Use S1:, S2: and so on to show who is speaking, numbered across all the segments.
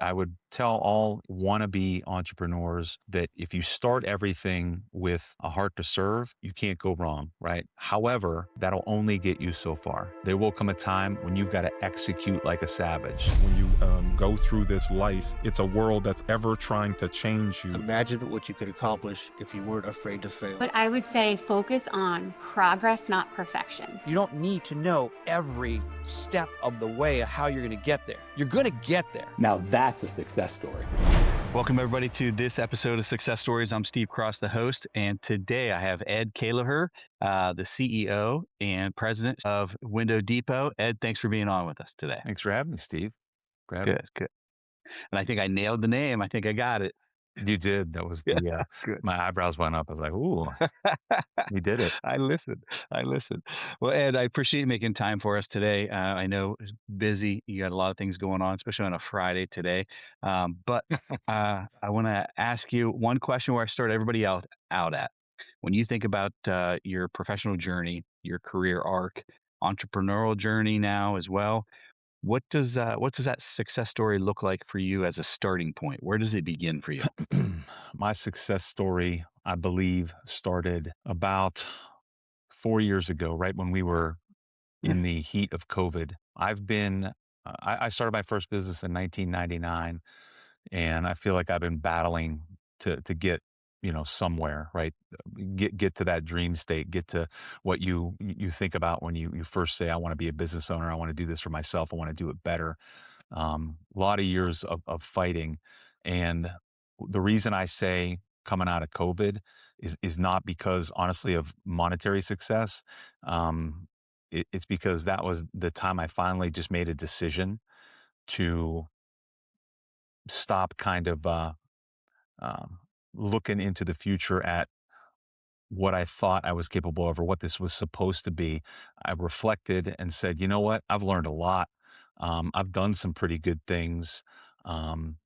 S1: I would tell all wannabe entrepreneurs that if you start everything with a heart to serve, you can't go wrong, right? However, that'll only get you so far. There will come a time when you've got to execute like a savage.
S2: When you go through this life, it's a world that's ever trying to change you.
S3: Imagine what you could accomplish if you weren't afraid to fail.
S4: But I would say focus on progress, not perfection.
S3: You don't need to know every step of the way of how you're going to get there. You're going to get there.
S5: Now that's a success story.
S6: Welcome, everybody, to this episode of Success Stories. I'm Steve Cross, the host, and today I have Ed Kalaher, the CEO and president of Window Depot. Ed, thanks for being on with us today.
S1: Thanks for having me, Steve.
S6: Good. And I think I nailed the name. I think I got it.
S1: You did. That was the,
S6: Good.
S1: my eyebrows went up. I was like, ooh, you did it.
S6: I listened. Well, Ed, I appreciate you making time for us today. I know it's busy. You got a lot of things going on, especially on a Friday today. But I want to ask you one question where I start everybody out at. When you think about your professional journey, your career arc, entrepreneurial journey now as well, what does that success story look like for you as a starting point? Where does it begin for you?
S1: My success story, I believe, started about 4 years ago, right when we were in the heat of COVID. I started my first business in 1999, and I feel like I've been battling to get, somewhere, right? Get to that dream state, get to what you think about when you first say, I want to be a business owner. I want to do this for myself. I want to do it better. A lot of years of fighting. And the reason I say coming out of COVID is not because honestly of monetary success. It's because that was the time I finally just made a decision to stop kind of looking into the future at what I thought I was capable of or what this was supposed to be. I reflected and said, you know what? I've learned a lot. I've done some pretty good things. Um,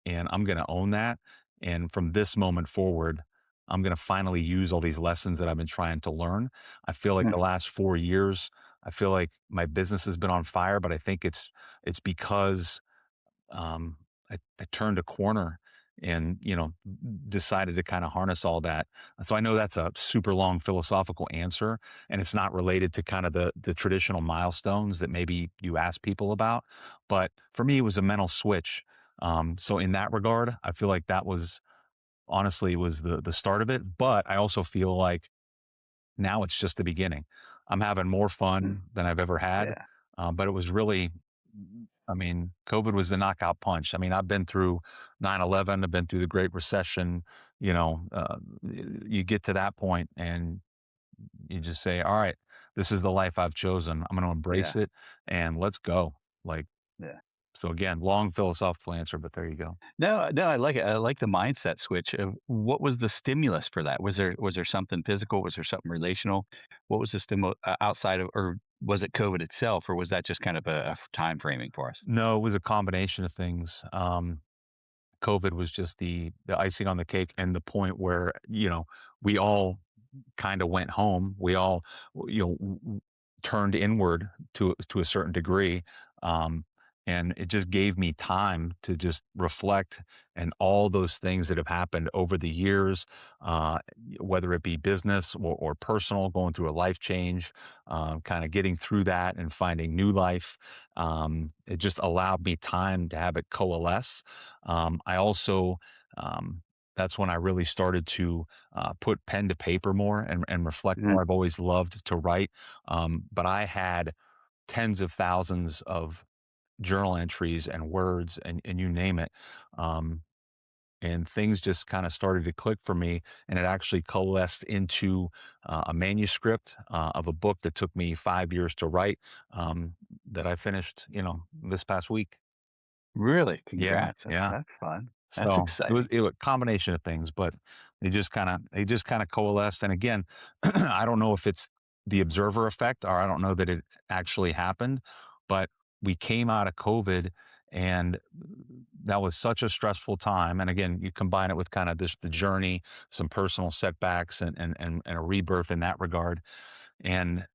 S1: and I'm going to own that. And from this moment forward, I'm going to finally use all these lessons that I've been trying to learn. I feel like the last 4 years, I feel like my business has been on fire, but I think it's because I turned a corner and decided to kind of harness all that. So I know that's a super long philosophical answer, and it's not related to kind of the traditional milestones that maybe you ask people about. But for me, it was a mental switch. So in that regard, I feel like that was honestly was the start of it. But I also feel like now it's just the beginning. I'm having more fun than I've ever had.
S6: Yeah.
S1: But it was really, I mean, COVID was the knockout punch. I mean, I've been through 9/11, I've been through the Great Recession. You get to that point and you just say, all right, this is the life I've chosen. I'm going to embrace
S6: Yeah.
S1: it and let's go. Like,
S6: Yeah.
S1: so again, long philosophical answer, but there you go.
S6: No, I like it. I like the mindset switch. What was the stimulus for that? Was there something physical? Was there something relational? What was the stimulus outside of, or was it COVID itself, or was that just kind of a time framing for us?
S1: No, it was a combination of things. COVID was just the icing on the cake and the point where, we all kind of went home. We all, turned inward to a certain degree. Um, and it just gave me time to just reflect and all those things that have happened over the years, uh, whether it be business or personal, going through a life change, kind of getting through that and finding new life. It just allowed me time to have it coalesce. I also, that's when I really started to put pen to paper more and reflect
S6: Mhm.
S1: more. I've always loved to write, but I had tens of thousands of journal entries and words and you name it. Um, and things just kind of started to click for me. And it actually coalesced into a manuscript of a book that took me 5 years to write that I finished, this past week.
S6: Really?
S1: Yeah.
S6: Congrats.
S1: Yeah.
S6: That's fun. That's
S1: So
S6: exciting.
S1: it was a combination of things, but they just kind of coalesced. And again, I don't know if it's the observer effect or I don't know that it actually happened, but we came out of COVID and that was such a stressful time. And again, you combine it with kind of the journey, some personal setbacks and a rebirth in that regard. And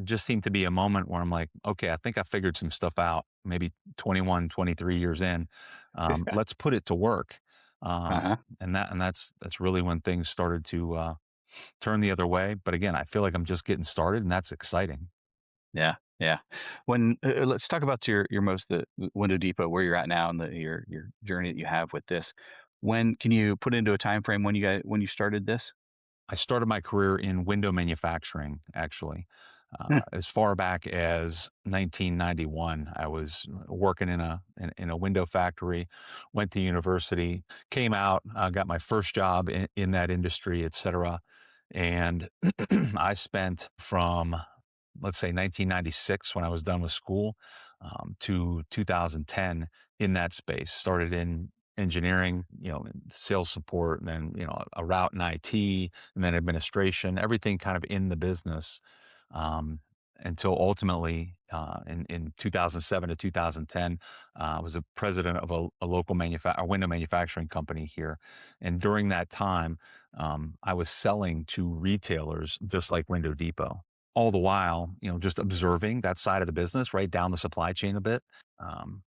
S1: just seemed to be a moment where I'm like, okay, I think I figured some stuff out. Maybe 21, 23 years in, let's put it to work. Um,
S6: Uh-huh.
S1: and that's really when things started to turn the other way. But again, I feel like I'm just getting started, and that's exciting.
S6: Yeah, yeah. When let's talk about your most the Window Depot, where you're at now, and your journey that you have with this. When can you put into a time frame when you started this?
S1: I started my career in window manufacturing, actually.
S6: Hmm.
S1: As far back as 1991, I was working in a window factory, went to university, came out, got my first job in that industry, et cetera. And I spent from, let's say, 1996 when I was done with school, to 2010 in that space. Started in engineering, in sales support, and then, a route in IT, and then administration, everything kind of in the business, um, until ultimately, in 2007 to 2010, I was a president of a local a window manufacturing company here. And during that time, I was selling to retailers just like Window Depot. All the while, just observing that side of the business, right down the supply chain a bit. Um,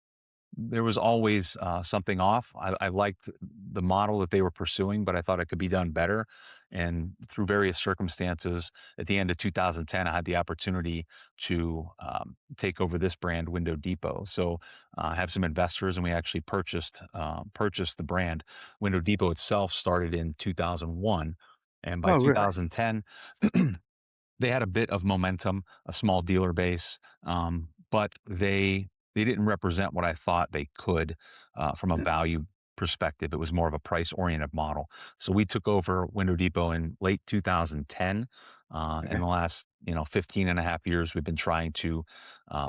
S1: there was always something off. I liked the model that they were pursuing, but I thought it could be done better. And through various circumstances, at the end of 2010, I had the opportunity to take over this brand, Window Depot. So I have some investors, and we actually purchased the brand. Window Depot itself started in 2001, and by
S6: Oh, really?
S1: 2010. They had a bit of momentum, a small dealer base, but they didn't represent what I thought they could from a value perspective. It was more of a price oriented model. So we took over Window Depot in late 2010. In
S6: Okay.
S1: the last 15 and a half years, we've been trying to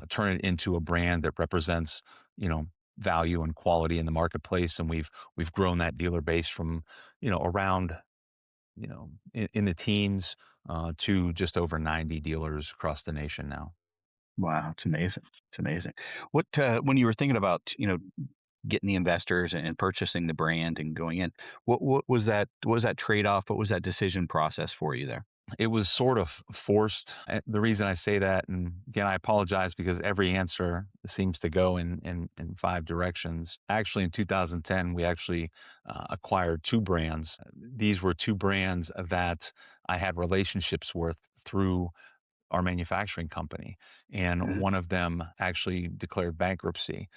S1: turn it into a brand that represents you know value and quality in the marketplace, and we've grown that dealer base from around in the teens, to just over 90 dealers across the nation now.
S6: Wow, it's amazing. It's amazing. What when you were thinking about getting the investors and purchasing the brand and going in, what was that? What was that trade off? What was that decision process for you there?
S1: It was sort of forced. The reason I say that, and again, I apologize because every answer seems to go in five directions. Actually, in 2010, we actually acquired two brands. These were two brands that I had relationships with through our manufacturing company, and
S6: Uh,
S1: one of them actually declared bankruptcy.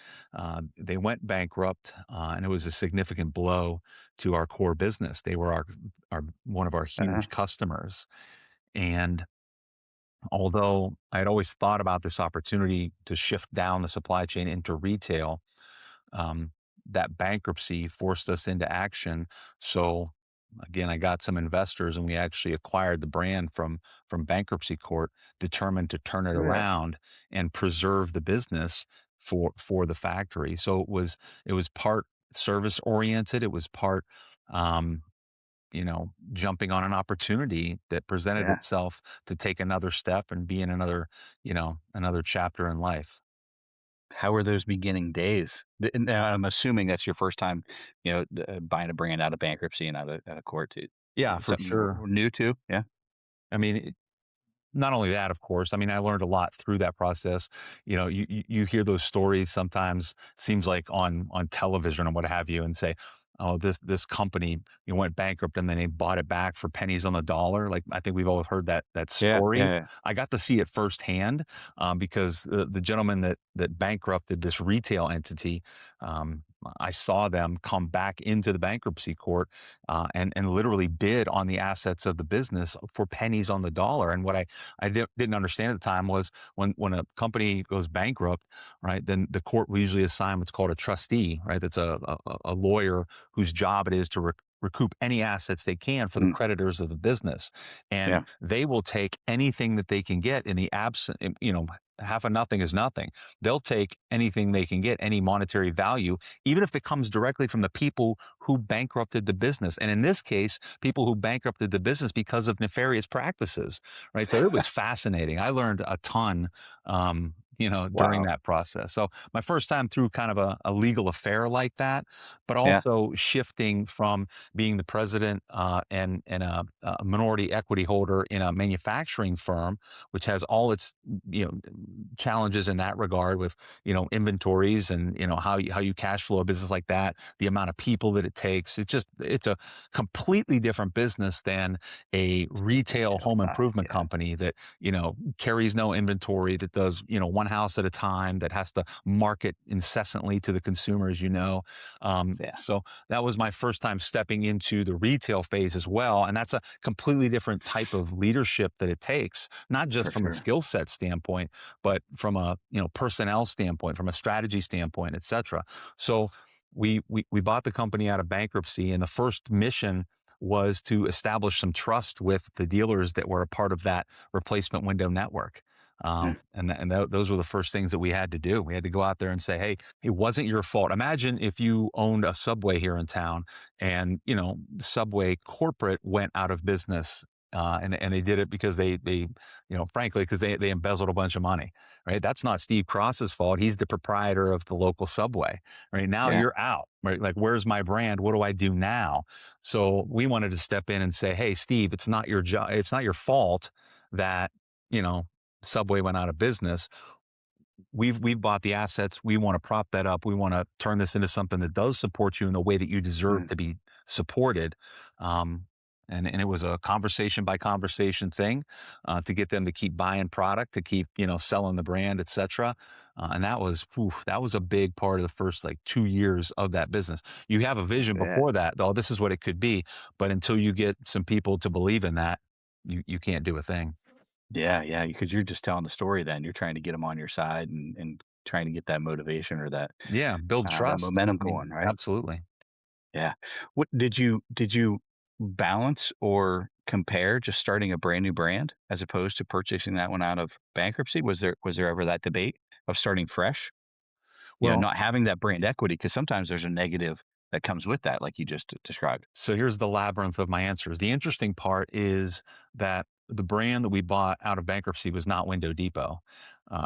S1: They went bankrupt, and it was a significant blow to our core business. They were our one of our
S6: uh,
S1: huge customers, and although I had always thought about this opportunity to shift down the supply chain into retail, um, that bankruptcy forced us into action. So again, I got some investors, and we actually acquired the brand from bankruptcy court, determined to turn it
S6: Good.
S1: around and preserve the business for the factory. So it was part service oriented. It was part um, jumping on an opportunity that presented
S6: Yeah.
S1: itself to take another step and be in another chapter in life.
S6: How were those beginning days? And I'm assuming that's your first time, buying a brand out of bankruptcy and out of court.
S1: Yeah,
S6: It was
S1: for
S6: something you
S1: sure.
S6: were new to. Yeah.
S1: I mean, not only that, of course, I mean, I learned a lot through that process. You hear those stories sometimes, seems like on television or what have you, and say, "Oh, this company, went bankrupt, and then they bought it back for pennies on the dollar." Like, I think we've all heard that
S6: Yeah. Yeah.
S1: story.
S6: Yeah.
S1: I got to see it firsthand, because the gentleman that bankrupted this retail entity, I saw them come back into the bankruptcy court, and literally bid on the assets of the business for pennies on the dollar. And what I didn't understand at the time was when a company goes bankrupt, right? Then the court will usually assign what's called a trustee, right? That's a lawyer whose job it is to recoup any assets they can for the
S6: Mm,
S1: creditors of the business, and
S6: yeah.
S1: they will take anything that they can get in the absent. Half of nothing is nothing. They'll take anything they can get, any monetary value, even if it comes directly from the people who bankrupted the business. And in this case, people who bankrupted the business because of nefarious practices, right? So it was fascinating. I learned a ton, during
S6: Wow.
S1: that process. So my first time through kind of a legal affair like that, but
S6: Yeah.
S1: also shifting from being the president and a minority equity holder in a manufacturing firm, which has all its you know challenges in that regard with inventories and how you cash flow a business like that, the amount of people that it takes. It's a completely different business than a retail
S6: Retail
S1: home
S6: side.
S1: improvement
S6: Yeah.
S1: company that carries no inventory, that does one house at a time, that has to market incessantly to the consumers.
S6: Yeah.
S1: So that was my first time stepping into the retail phase as well, and that's a completely different type of leadership that it takes, not just
S6: For
S1: from a
S6: sure.
S1: skill set standpoint, but from a personnel standpoint, from a strategy standpoint, etc. So we bought the company out of bankruptcy, and the first mission was to establish some trust with the dealers that were a part of that replacement window network.
S6: Mm.
S1: Those were the first things that we had to do. We had to go out there and say, "Hey, it wasn't your fault." Imagine if you owned a Subway here in town, and Subway corporate went out of business, and they did it because frankly, because they embezzled a bunch of money. Right? That's not Steve Cross's fault. He's the proprietor of the local Subway. Right now,
S6: Yeah.
S1: you're out. Right? Like, where's my brand? What do I do now? So we wanted to step in and say, "Hey, Steve, it's not your job. It's not your fault that you know Subway went out of business. We've bought the assets. We want to prop that up. We want to turn this into something that does support you in the way that you deserve
S6: Mm.
S1: to be supported." Um, and it was a conversation by conversation thing to get them to keep buying product, to keep selling the brand, etc. And that was a big part of the first like 2 years of that business. You have a
S6: I
S1: vision
S6: bet.
S1: before that, though. This is what it could be, but until you get some people to believe in that, you can't do a thing.
S6: Yeah, yeah, because you're just telling the story then. You're trying to get them on your side and trying to get that motivation or
S1: Yeah, build
S6: that
S1: trust.
S6: momentum
S1: I mean,
S6: going, right?
S1: absolutely.
S6: Yeah. What did you balance or compare just starting a brand new brand as opposed to purchasing that one out of bankruptcy? Was there ever that debate of starting fresh?
S1: Well,
S6: Not having that brand equity because sometimes there's a negative that comes with that, like you just described.
S1: so here's the labyrinth of my answers. The interesting part is that the brand that we bought out of bankruptcy was not Window Depot.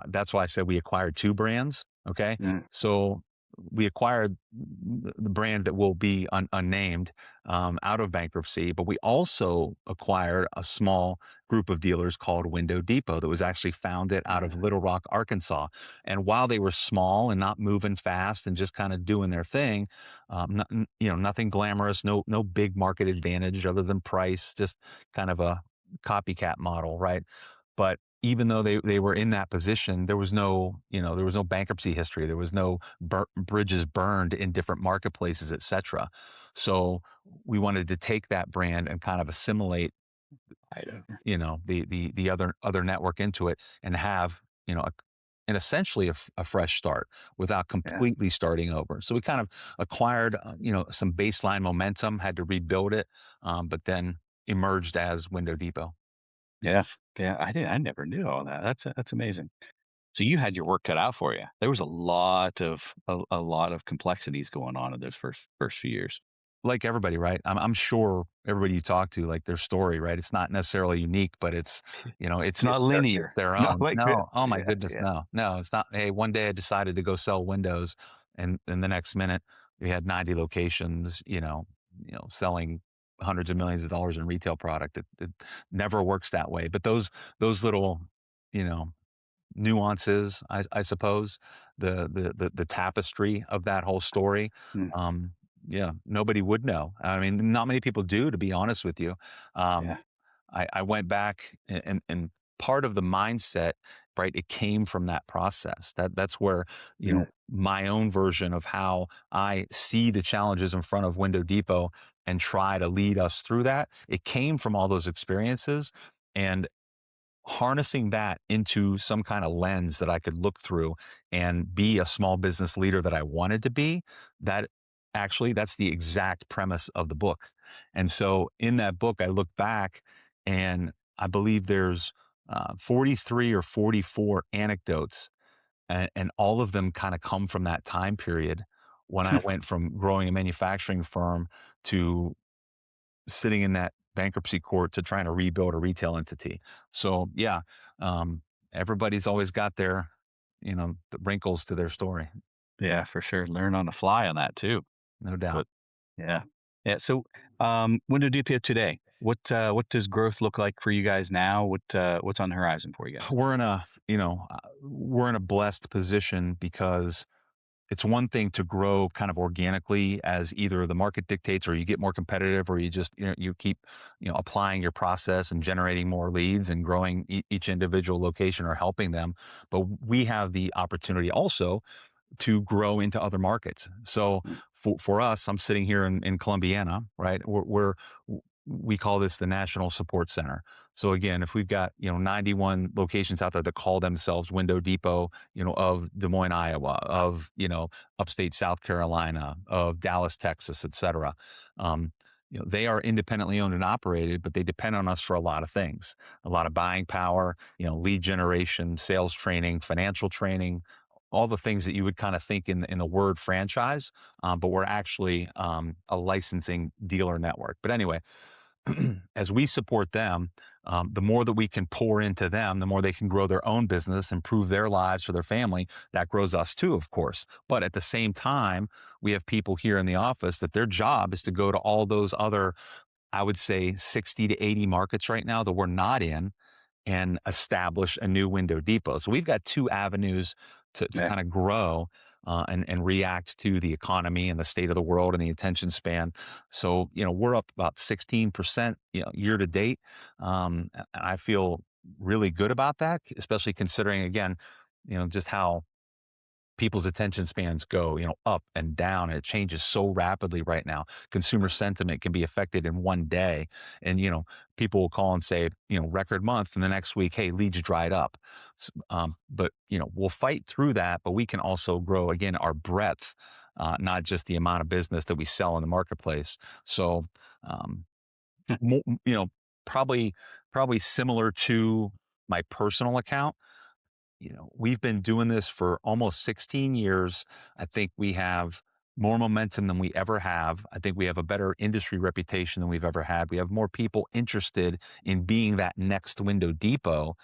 S1: That's why I said we acquired two brands. Okay.
S6: Mm.
S1: So we acquired the brand that will be unnamed out of bankruptcy, but we also acquired a small group of dealers called Window Depot that was actually founded out of
S6: Uh,
S1: Little Rock, Arkansas. And while they were small and not moving fast and just kind of doing their thing, nothing glamorous, no big market advantage other than price, just kind of a copycat model, right? But even though they were in that position, there was no bankruptcy history, there was no bridges burned in different marketplaces, etc. So we wanted to take that brand and kind of assimilate
S6: I
S1: the other network into it, and have and essentially a fresh start without
S6: Yeah.
S1: completely starting over. So we kind of acquired some baseline momentum, had to rebuild it, but then emerged as Window Depot.
S6: Yeah. Yeah. I never knew all that. That's amazing. So you had your work cut out for you. There was a lot of complexities going on in those first few years.
S1: Like everybody, right? I'm sure everybody you talk to, like their story, right? It's not necessarily unique, but it's
S6: It's
S1: it's
S6: not
S1: it's their it's
S6: linear.
S1: their
S6: Not
S1: own.
S6: like this.
S1: No, oh my
S6: Yeah,
S1: goodness,
S6: yeah,
S1: no, it's not. Hey, one day I decided to go sell windows, and the next minute we had 90 locations, selling hundreds of millions of dollars in retail product. It never works that way. But those little, you know, nuances, I suppose, the tapestry of that whole story.
S6: mm,
S1: Um, yeah, nobody would know. I mean, not many people do, to be honest with you. Um,
S6: yeah,
S1: I went back, and part of the mindset, right? It came from that process. That's where
S6: mm,
S1: my own version of how I see the challenges in front of Window Depot and try to lead us through that. It came from all those experiences, and harnessing that into some kind of lens that I could look through and be a small business leader that I wanted to be, that that's the exact premise of the book. And so in that book, I look back, and I believe there's 43 or 44 anecdotes, and all of them kind of come from that time period when I went from growing a manufacturing firm to sitting in that bankruptcy court to trying to rebuild a retail entity. So yeah, um, everybody's always got the wrinkles to their story,
S6: Yeah, for sure. Learn on the fly on that too.
S1: no doubt.
S6: But yeah. Yeah. So, window depot today. What does growth look like for you guys now? What's on the horizon for you guys?
S1: We're in a blessed position because it's one thing to grow kind of organically as either the market dictates or you get more competitive or you just, you keep, applying your process and generating more leads and growing each individual location or helping them. But we have the opportunity also to grow into other markets. So
S6: Mm,
S1: for us, I'm sitting here in Columbiana, right? We call this the National Support Center. So again, if we've got 91 locations out there that call themselves Window Depot, of Des Moines, Iowa, of upstate South Carolina, of Dallas, Texas, et cetera. Um, they are independently owned and operated, but they depend on us for a lot of things, a lot of buying power, lead generation, sales training, financial training, all the things that you would kind of think in the word franchise, but we're actually a licensing dealer network. But anyway, as we support them, the more that we can pour into them, the more they can grow their own business, improve their lives for their family. That grows us too, of course. But at the same time, we have people here in the office that their job is to go to all those other, I would say 60 to 80 markets right now that we're not in and establish a new window depot. So we've got two avenues to
S6: yeah.
S1: kind of grow and react to the economy and the state of the world and the attention span. So, we're up about 16%, year to date. And I feel really good about that, especially considering again, just how people's attention spans go, up and down, and it changes so rapidly right now. Consumer sentiment can be affected in one day, and people will call and say, record month, and the next week, hey, leads dried up. But we'll fight through that, but we can also grow again our breadth, not just the amount of business that we sell in the marketplace. So, um, mo- you know, probably probably similar to my personal account. We've been doing this for almost 16 years. I think we have more momentum than we ever have. I think we have a better industry reputation than we've ever had. We have more people interested in being that next window depot.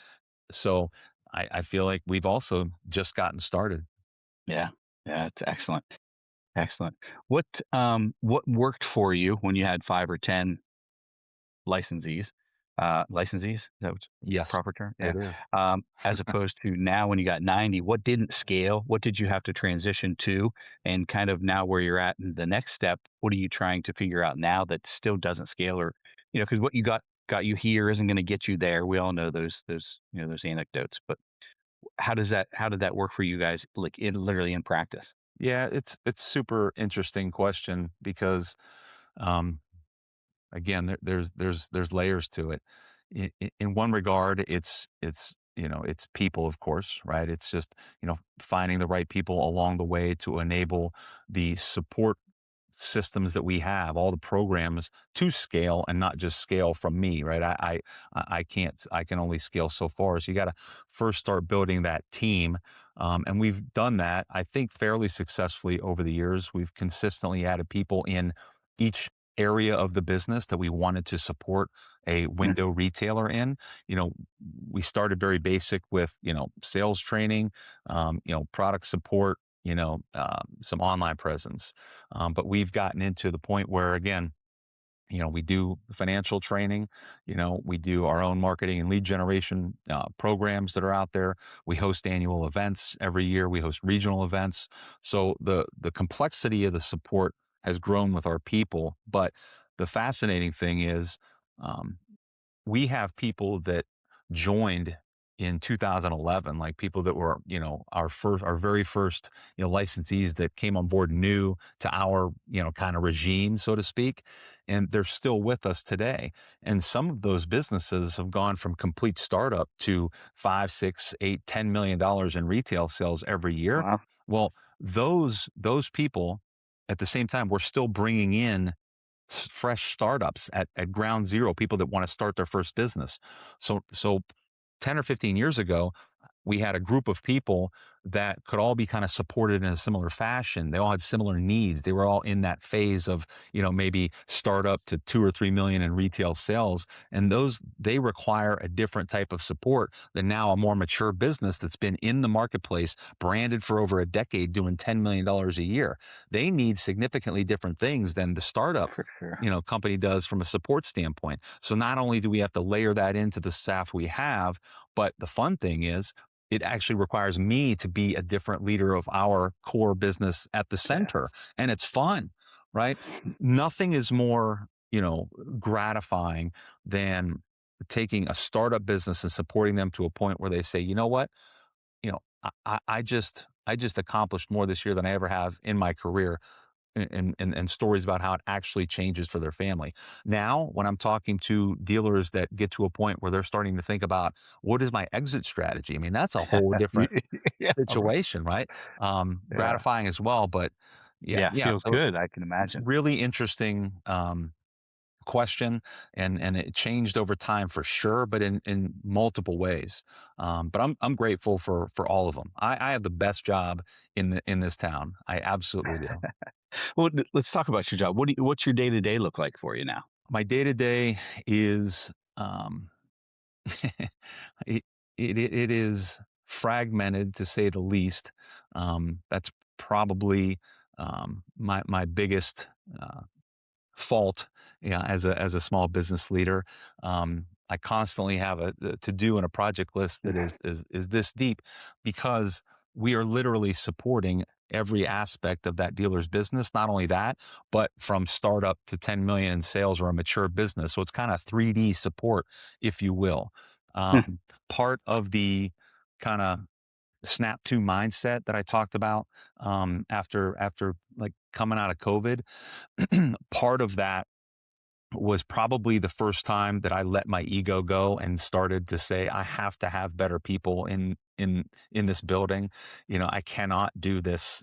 S1: So I feel like we've also just gotten started.
S6: Yeah. Yeah. It's excellent. Excellent. What worked for you when you had 5 or 10 licensees? Licensees? Is that what's
S1: Yes,
S6: proper term? Yeah.
S1: it is.
S6: As opposed to now when you got 90, what didn't scale? What did you have to transition to? And kind of now where you're at in the next step, what are you trying to figure out now that still doesn't scale? Or, because what you got you here isn't going to get you there. We all know those anecdotes. But how did that work for you guys, like literally in practice?
S1: Yeah, it's super interesting question because um, again, there's layers to it. In one regard, it's people, of course, right? It's just finding the right people along the way to enable the support systems that we have, all the programs to scale and not just scale from me, right? I can't. I can only scale so far. So you got to first start building that team, and we've done that, I think, fairly successfully over the years. We've consistently added people in each area of the business that we wanted to support a
S6: Mm,
S1: window retailer in. You know, we started very basic with sales training, product support, some online presence, but we've gotten into the point where, again, we do financial training, we do our own marketing and lead generation programs that are out there. We host annual events every year. We host regional events. So the complexity of the support has grown with our people. But the fascinating thing is, um, we have people that joined in 2011, like people that were, our very first, licensees that came on board new to our, kind of regime, so to speak. And they're still with us today. And some of those businesses have gone from complete startup to 5, 6, 8, $10 million in retail sales every year.
S6: wow.
S1: Well, those people at the same time, we're still bringing in fresh startups at ground zero, people that want to start their first business. So 10 or 15 years ago, we had a group of people that could all be kind of supported in a similar fashion. They all had similar needs. They were all in that phase of, maybe start up to 2 or 3 million in retail sales. And those, they require a different type of support than now a more mature business that's been in the marketplace, branded for over a decade, doing $10 million a year. They need significantly different things than the startup
S6: For sure.
S1: company does from a support standpoint. So not only do we have to layer that into the staff we have, but the fun thing is it actually requires me to be a different leader of our core business at the
S6: Yeah.
S1: center. And it's fun, right? Nothing is more, gratifying than taking a startup business and supporting them to a point where they say, you know what, I just accomplished more this year than I ever have in my career, and stories about how it actually changes for their family. Now, when I'm talking to dealers that get to a point where they're starting to think about what is my exit strategy? I mean, that's a whole different
S6: Yeah.
S1: situation, right?
S6: Yeah.
S1: Gratifying as well, but yeah,
S6: Yeah.
S1: yeah,
S6: Feels good. I can imagine.
S1: really interesting question, and it changed over time for sure, but in multiple ways. But I'm grateful for all of them. I have the best job in this town. I absolutely do.
S6: Well, let's talk about your job. What's your day to day look like for you now?
S1: My day to day is, it, it is fragmented to say the least. That's probably my biggest uh, fault, yeah, as a small business leader. I constantly have a to do and a project list that is this deep, because we are literally supporting every aspect of that dealer's business. Not only that, but from startup to 10 million in sales or a mature business. So it's kind of 3D support, if you will. Part of the kind of snap to mindset that I talked about, after like coming out of COVID, part of that was probably the first time that I let my ego go and started to say, I have to have better people in this building. I cannot do this,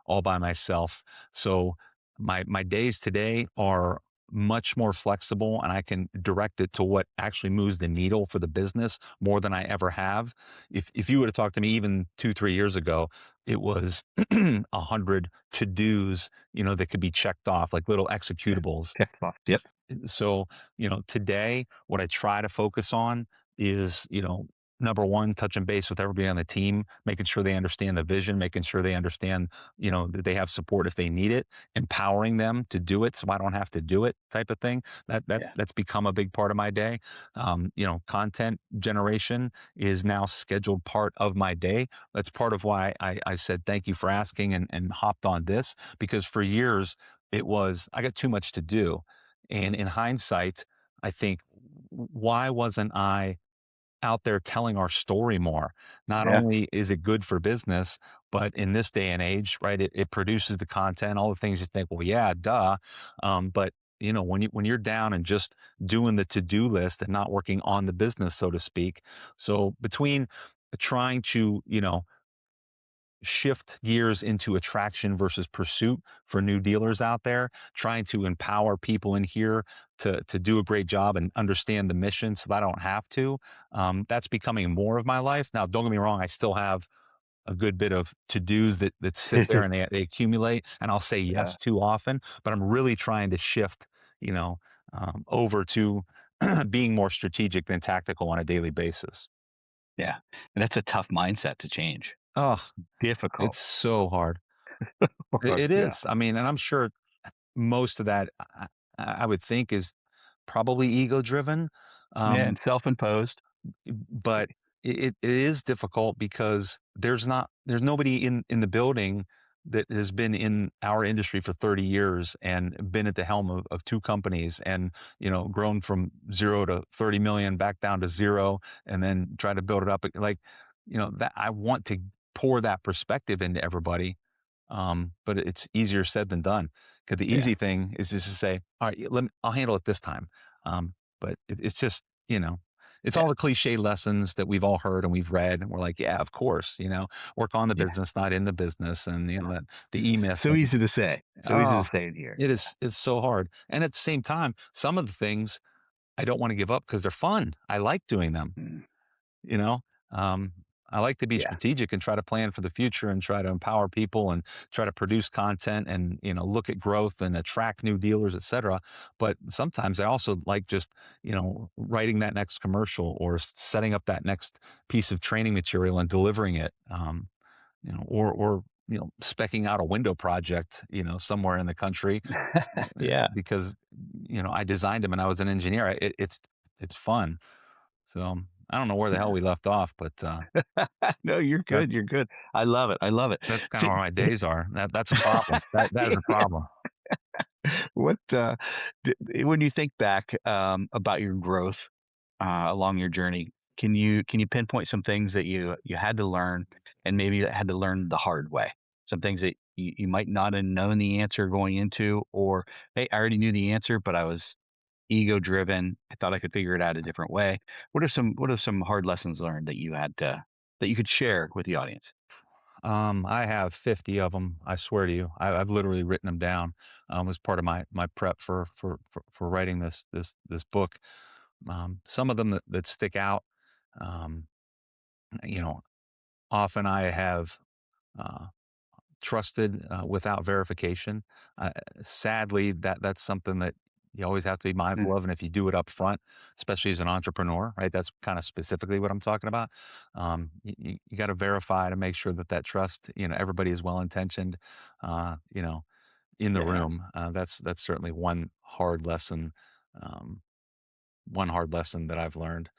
S1: all by myself. So my days today are much more flexible, and I can direct it to what actually moves the needle for the business more than I ever have. If you would have talked to me even 2, 3 years ago, it was 100 to dos, that could be checked off like little executables.
S6: Check box. Yep.
S1: So, today, what I try to focus on is, number one, touching base with everybody on the team, making sure they understand the vision, making sure they understand, that they have support if they need it, empowering them to do it so I don't have to do it, type of thing.
S6: Yeah.
S1: That's become a big part of my day. Content generation is now scheduled part of my day. That's part of why I said thank you for asking, and hopped on this, because for years it was I got too much to do. And in hindsight, I think, why wasn't I out there telling our story more? Not
S6: Yeah.
S1: only is it good for business, but in this day and age, right, it produces the content, all the things you think, well, yeah, duh. But when you're down and just doing the to-do list and not working on the business, so to speak. So between trying to, shift gears into attraction versus pursuit for new dealers out there, trying to empower people in here to do a great job and understand the mission so that I don't have to. That's becoming more of my life. Now, don't get me wrong, I still have a good bit of to-dos that sit there and they accumulate, and I'll say
S6: Yeah.
S1: yes too often, but I'm really trying to shift, over to being more strategic than tactical on a daily basis.
S6: Yeah. And that's a tough mindset to change.
S1: Oh,
S6: Difficult.
S1: it's so hard. It
S6: Yeah.
S1: is. I mean, and I'm sure most of that, I would think, is probably ego driven.
S6: Yeah.
S1: Um,
S6: And self-imposed.
S1: but it is difficult because there's nobody in the building that has been in our industry for 30 years and been at the helm of two companies, and grown from 0 to 30 million back down to 0, and then try to build it up, like, that I want to pour that perspective into everybody. But it's easier said than done. Because the
S6: Yeah.
S1: easy thing is just to say, all right, I'll handle it this time. But it's just, it's
S6: Yeah.
S1: all the cliche lessons that we've all heard and we've read. And we're like, yeah, of course, work on the
S6: Yeah.
S1: business, not in the business. And, that the E myth.
S6: So
S1: And,
S6: easy to say. So easy to
S1: oh,
S6: say in here.
S1: it's so hard. And at the same time, some of the things I don't want to give up because they're fun. I like doing them,
S6: Mm.
S1: you know? Um, I like to be
S6: Yeah.
S1: strategic and try to plan for the future and try to empower people and try to produce content and, look at growth and attract new dealers, et cetera. But sometimes I also like just, writing that next commercial or setting up that next piece of training material and delivering it. Or specking out a window project, somewhere in the country,
S6: Yeah.
S1: because I designed them and I was an engineer. It's fun. So I don't know where the hell we left off, but
S6: No, you're
S1: that
S6: good. You're good. I love it. I love it.
S1: that's kind of
S6: See,
S1: where my days are. That's a problem. That is a problem.
S6: what when you think back about your growth along your journey, can you pinpoint some things that you had to learn and maybe had to learn the hard way? Some things that you might not have known the answer going into, or hey, I already knew the answer, but I was ego driven. I thought I could figure it out a different way. What are some hard lessons learned that you had to that you could share with the audience?
S1: I have 50 of them. I swear to you, I've literally written them down. As part of my prep for writing this book. Some of them that stick out. Um, you know, Often I have uh, trusted without verification. Sadly, that's something that you always have to be
S6: Mm.
S1: mindful of, and if you do it up front, especially as an entrepreneur, right? That's kind of specifically what I'm talking about. You got to verify to make sure that that trust, everybody is well intentioned, uh, you know, in the
S6: Yeah.
S1: room. That's certainly um, one hard lesson that I've learned.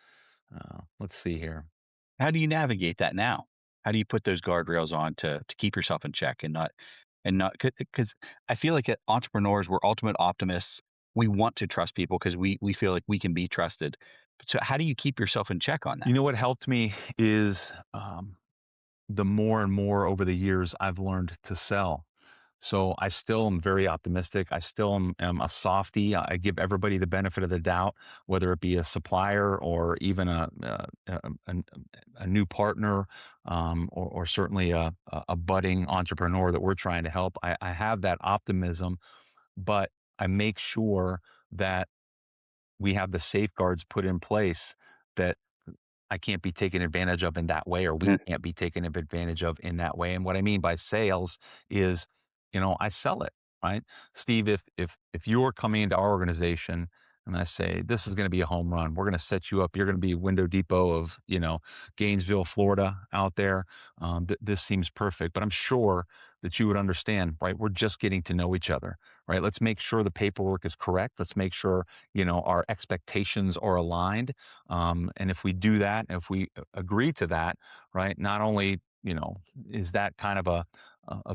S1: Let's see here.
S6: How do you navigate that now? How do you put those guardrails on to keep yourself in check and not because I feel like entrepreneurs, we're ultimate optimists. We want to trust people because we feel like we can be trusted. So how do you keep yourself in check on
S1: You
S6: that?
S1: know what helped me is the more and more over the years I've learned to sell. So I still am very optimistic. I still am a softie. I give everybody the benefit of the doubt, whether it be a supplier or even a new partner, or certainly a budding entrepreneur that we're trying to help. I have that optimism, but I make sure that we have the safeguards put in place that I can't be taken advantage of in that way, or we
S6: Mm.
S1: can't be taken advantage of in that way. And what I mean by sales is, I sell it, right? Steve, if you're coming into our organization and I say, this is going to be a home run, we're going to set you up, you're going to be Window Depot of, Gainesville, Florida out there. This seems perfect, but I'm sure that you would understand, right? We're just getting to know each other, right? Let's make sure the paperwork is correct. Let's make sure, our expectations are aligned, and if we do that, if we agree to that, right, not only, is that kind of a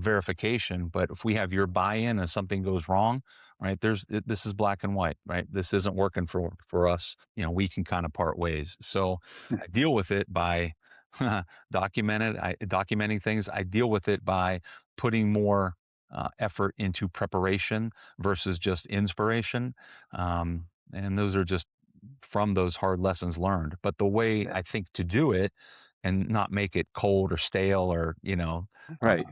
S1: verification, but if we have your buy-in and something goes wrong, right, this is black and white, right? This isn't working for us. We can kind of part ways. So I deal with it by documenting things. I deal with it by putting more effort into preparation versus just inspiration. And those are just from those hard lessons learned. But the way
S6: Yeah.
S1: I think to do it and not make it cold or stale or,
S6: Right.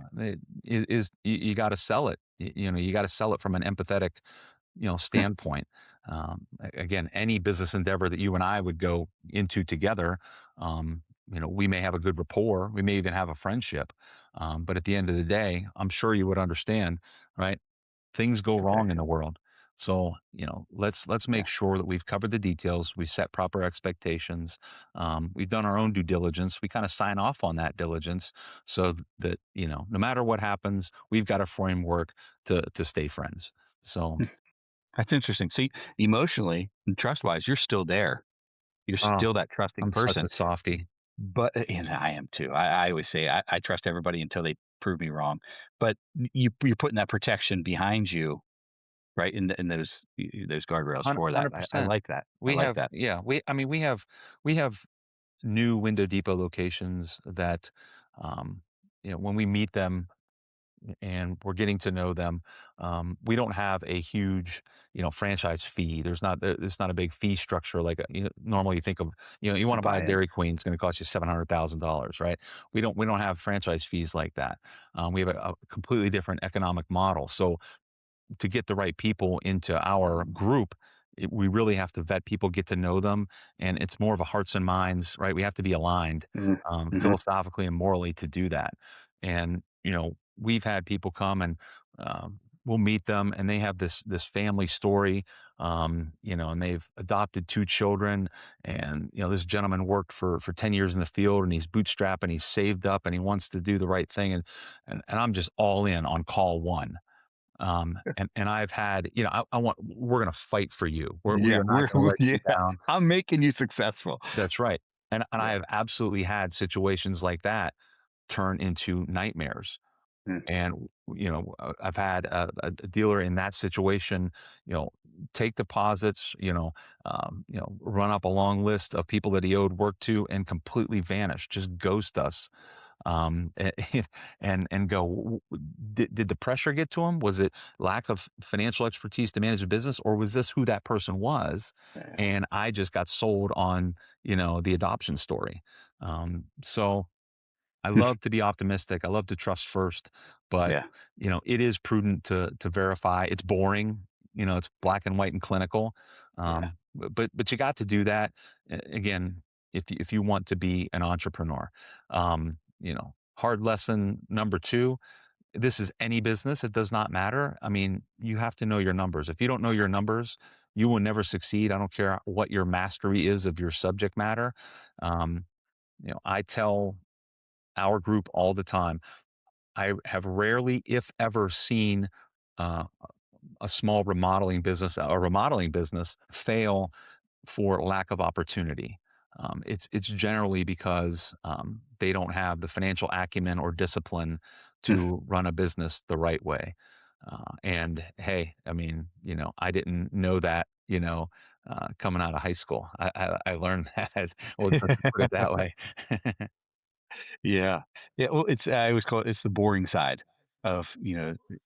S1: is you got to sell it. You got to sell it from an empathetic, standpoint. Again, any business endeavor that you and I would go into together, we may have a good rapport. We may even have a friendship. But at the end of the day, I'm sure you would understand, right? Things go wrong in the world. So, let's make
S6: Yeah.
S1: sure that we've covered the details. We set proper expectations. We've done our own due diligence. We kind of sign off on that diligence so that, no matter what happens, we've got a framework to stay friends. So,
S6: That's interesting. See, emotionally and trust wise, you're still there. You're
S1: oh,
S6: still that trusting
S1: I'm such
S6: person.
S1: a softie.
S6: But and I am too. I always say I trust everybody until they prove me wrong. But you're putting that protection behind you, right? In those guardrails for that. I
S1: 100%.
S6: like that. I
S1: We
S6: like
S1: have,
S6: that.
S1: yeah, I mean, we have new Window Depot locations that, when we meet them and we're getting to know them. We don't have a huge, franchise fee. There's not a big fee structure like normally you think of. You want to buy a
S6: Buy in.
S1: Dairy Queen, it's going to cost you $700,000, right? We don't have franchise fees like that. We have a completely different economic model. So to get the right people into our group, we really have to vet people, get to know them, and it's more of a hearts and minds, right? We have to be aligned
S6: Mhm. Mhm.
S1: philosophically and morally to do that. And we've had people come and we'll meet them, and they have this family story, and they've adopted two children, and this gentleman worked for 10 years in the field, and he's bootstrapping, he's saved up, and he wants to do the right thing, and I'm just all in on call one. And I've had, we're going to fight for you. We
S6: Yeah,
S1: are not going to let
S6: yes,
S1: you down.
S6: I'm making you successful.
S1: That's right. And I
S6: Yeah.
S1: have absolutely had situations like that turn into nightmares.
S6: Mm.
S1: And, I've had a dealer in that situation, you know, take deposits, run up a long list of people that he owed work to and completely vanish, just ghost us. And go, did the pressure get to him? Was it lack of financial expertise to manage a business, or was this who that person was?
S6: Yeah.
S1: And I just got sold on, the adoption story. So I love to be optimistic. I love to trust first, but
S6: Yeah.
S1: it is prudent to verify. It's boring, it's black and white and clinical.
S6: Yeah.
S1: But you got to do that again if you want to be an entrepreneur. Hard lesson number two. This is any business. It does not matter. I mean, you have to know your numbers. If you don't know your numbers, you will never succeed. I don't care what your mastery is of your subject matter. Um, I tell our group all the time. I have rarely, if ever, seen uh, a small remodeling business fail for lack of opportunity. It's generally because they don't have the financial acumen or discipline to run a business the right way. And hey, I mean, I didn't know that, coming out of high school. I learned that. Well, let's put it that way.
S6: Yeah. Yeah, well, I always call it's the boring side of,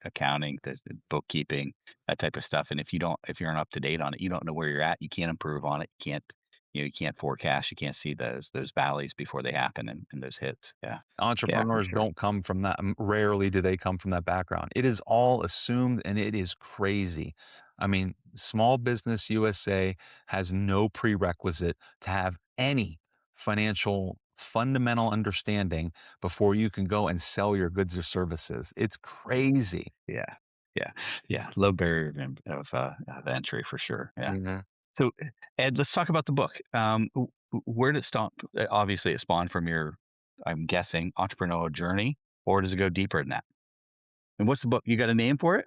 S6: accounting, the bookkeeping, that type of stuff, and if you're not up to date on it, you don't know where you're at, you can't improve on it, you can't forecast, you can't see those valleys before they happen and those hits. Yeah. Yeah, for
S1: Entrepreneurs
S6: sure.
S1: don't come from that. Rarely do they come from that background. It is all assumed, and it is crazy. I mean, Small Business USA has no prerequisite to have any financial fundamental understanding before you can go and sell your goods or services. It's crazy.
S6: Yeah. Yeah. Yeah, low barrier of entry for sure. Yeah.
S1: Mhm.
S6: So, Ed, let's talk about the book. Where did it stop? Obviously, it spawned from your, I'm guessing, entrepreneurial journey, or does it go deeper than that? And what's the book? You got a name for it?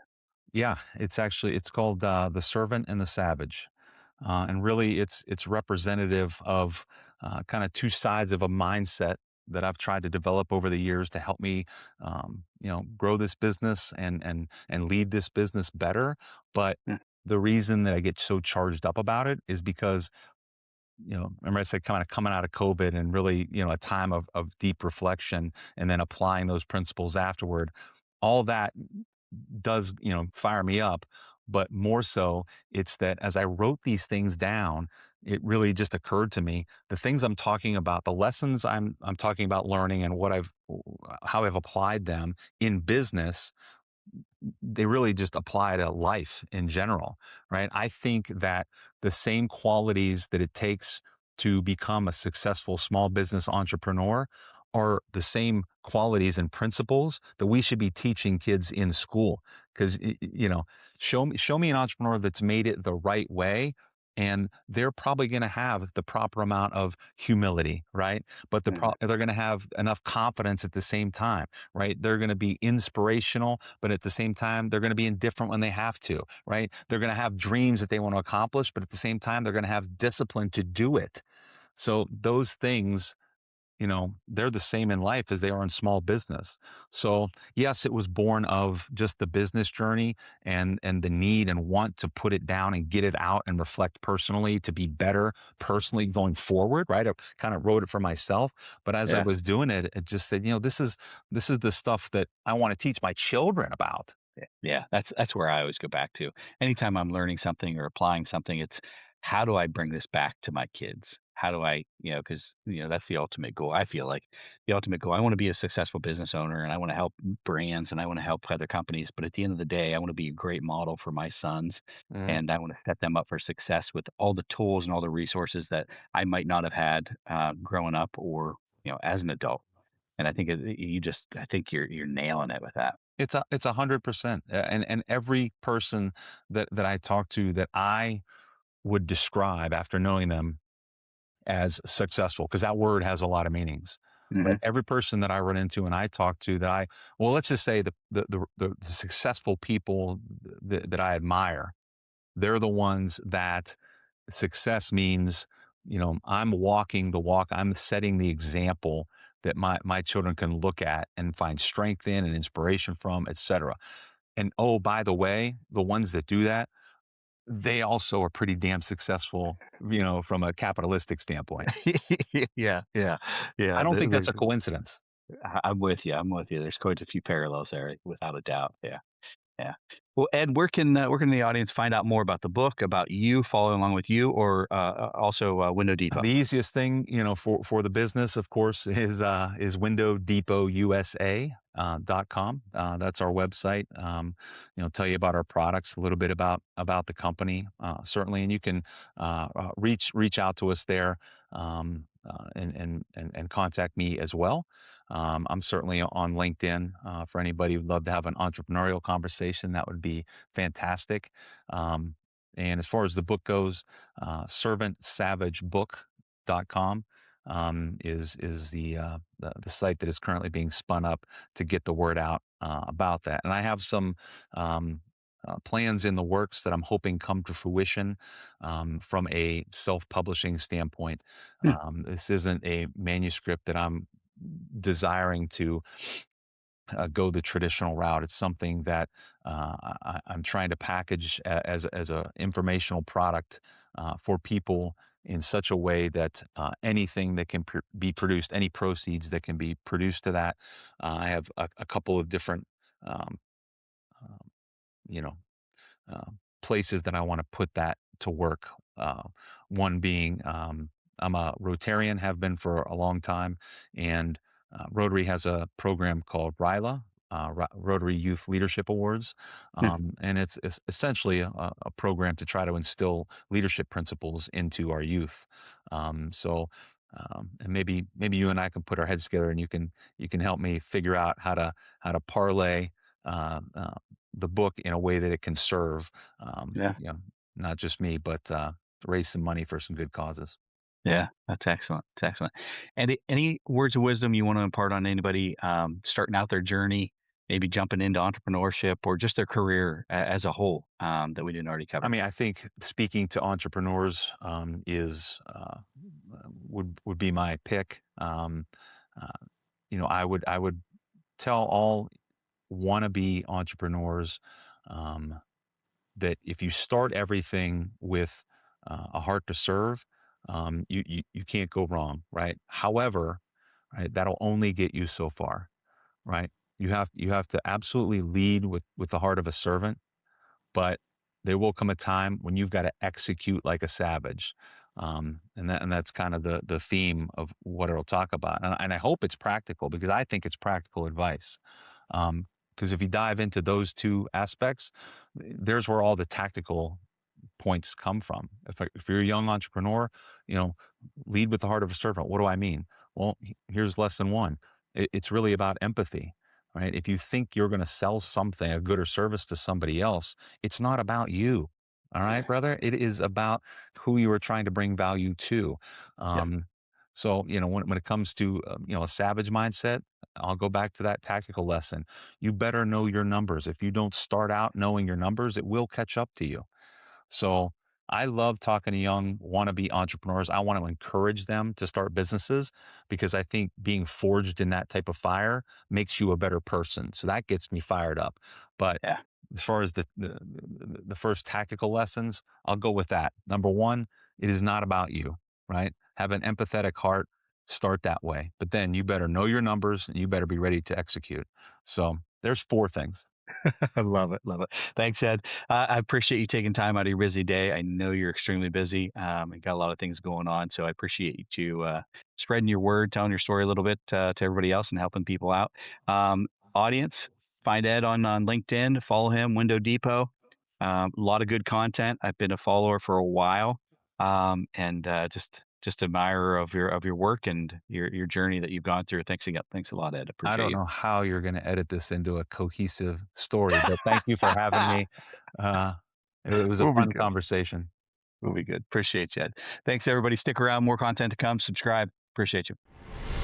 S1: Yeah, it's called The Servant and the Savage. And really it's representative of kind of two sides of a mindset that I've tried to develop over the years to help me grow this business and lead this business better. But
S6: Mm,
S1: the reason that I get so charged up about it is because remember I said kind of coming out of COVID and really, a time of deep reflection and then applying those principles afterward. All that does, fire me up. But more so, it's that as I wrote these things down, it really just occurred to me the things I'm talking about, the lessons I'm talking about learning and how I've applied them in business, they really just apply to life in general, right? I think that the same qualities that it takes to become a successful small business entrepreneur are the same qualities and principles that we should be teaching kids in school. Because show me an entrepreneur that's made it the right way, and they're probably going to have the proper amount of humility, right? But
S6: mm,
S1: they're going to have enough confidence at the same time, right? They're going to be inspirational, but at the same time, they're going to be indifferent when they have to, right? They're going to have dreams that they want to accomplish, but at the same time, they're going to have discipline to do it. So those things, they're the same in life as they are in small business. So yes, it was born of just the business journey and the need and want to put it down and get it out and reflect personally to be better personally going forward, right? I kind of wrote it for myself, but as I
S6: yeah.
S1: was doing it, it just said, this is the stuff that I want to teach my children about.
S6: Yeah. Yeah. That's where I always go back to. Anytime I'm learning something or applying something, it's how do I bring this back to my kids? how do I, because, that's the ultimate goal. I feel like the ultimate goal, I want to be a successful business owner and I want to help brands and I want to help other companies. But at the end of the day, I want to be a great model for my sons
S1: Mhm.
S6: and I want to set them up for success with all the tools and all the resources that I might not have had growing up or, as an adult. And I think I think you're nailing it with that.
S1: It's 100%, and every person that I talk to that I would describe after knowing them as successful, because that word has a lot of meanings. But
S6: Hmm.
S1: every person that I run into and I talk to that well, let's just say the successful people that I admire, they're the ones that success means, I'm walking the walk, I'm setting the example that my children can look at and find strength in and inspiration from, etc. And oh, by the way, the ones that do that, they also are pretty damn successful, from a capitalistic standpoint.
S6: Yeah, yeah,
S1: I
S6: yeah.
S1: don't think that's a coincidence.
S6: I'm with you. I'm with you. There's quite a few parallels there, without a doubt. Yeah. Yeah. Well, Ed, where can the audience find out more about the book, about you, following along with you, or also Window Depot?
S1: The easiest thing, for the business, of course, is Window Depot USA. .com. That's our website. Tell you about our products, a little bit about the company, certainly, and you can reach out to us there, and contact me as well. I'm certainly on LinkedIn for anybody who'd love to have an entrepreneurial conversation. That would be fantastic. Um, and as far as the book goes, servantsavagebook.com is the site that is currently being spun up to get the word out about that. And I have some plans in the works that I'm hoping come to fruition from a self-publishing standpoint.
S6: Hmm.
S1: This isn't a manuscript that I'm desiring to go the traditional route. It's something that I'm trying to package as a informational product for people in such a way that anything that can be produced, any proceeds that can be produced to that, I have a couple of different, um, um, you know, uh, places that I want to put that to work. Uh, One being, I'm a Rotarian, have been for a long time, and Rotary has a program called RYLA, Rotary Youth Leadership Awards,
S6: Hmm.
S1: and it's essentially a program to try to instill leadership principles into our youth. So. And maybe you and I can put our heads together, and you can help me figure out how to parlay uh, uh, the book in a way that it can serve,
S6: Yeah.
S1: not just me, but raise some money for some good causes.
S6: Yeah. That's excellent. It's excellent. And any words of wisdom you want to impart on anybody starting out their journey, maybe jumping into entrepreneurship or just their career as a whole that we didn't already
S1: I
S6: cover?
S1: mean, I think speaking to entrepreneurs is would be my pick. Uh, I would tell all wannabe entrepreneurs um, that if you start everything with a heart to serve, you can't go wrong, right? However, right, that'll only get you so far, right? You have to absolutely lead with the heart of a servant, but there will come a time when you've got to execute like a savage. And that's kind of the theme of what it'll talk about. And I hope it's practical because I think it's practical advice. Because if you dive into those two aspects, there's where all the tactical points come from. If you're a young entrepreneur, you know, lead with the heart of a servant. What do I mean? Well, here's lesson one. It's really about empathy, right? If you think you're going to sell something, a good or service to somebody else, it's not about you. All right, brother. It is about who you are trying to bring value to.
S6: Yep.
S1: Um, so, when it comes to, a savage mindset, I'll go back to that tactical lesson. You better know your numbers. If you don't start out knowing your numbers, it will catch up to you. So I love talking to young wannabe entrepreneurs. I want to encourage them to start businesses because I think being forged in that type of fire makes you a better person. So that gets me fired up. But
S6: Yeah.
S1: as far as the first tactical lessons, I'll go with that. Number one, it is not about you, right? Have an empathetic heart. Start that way. But then you better know your numbers and you better be ready to execute. So there's four things.
S6: I love it. Love it. Thanks, Ed. I appreciate you taking time out of your busy day. I know you're extremely busy and got a lot of things going on. So I appreciate you spreading your word, telling your story a little bit to everybody else and helping people out. Audience, find Ed on LinkedIn, follow him, Window Depot. A lot of good content. I've been a follower for a while, and just admirer of your work and your journey that you've gone through. Thanks again. Thanks a lot, Ed.
S1: I
S6: Appreciate
S1: don't
S6: you.
S1: know how you're gonna edit this into a cohesive story, but thank you for having me. Uh, it was a
S6: We'll be
S1: fun
S6: good.
S1: conversation.
S6: We'll be good. Appreciate you, Ed. Thanks, everybody. Stick around. More content to come. Subscribe. Appreciate you.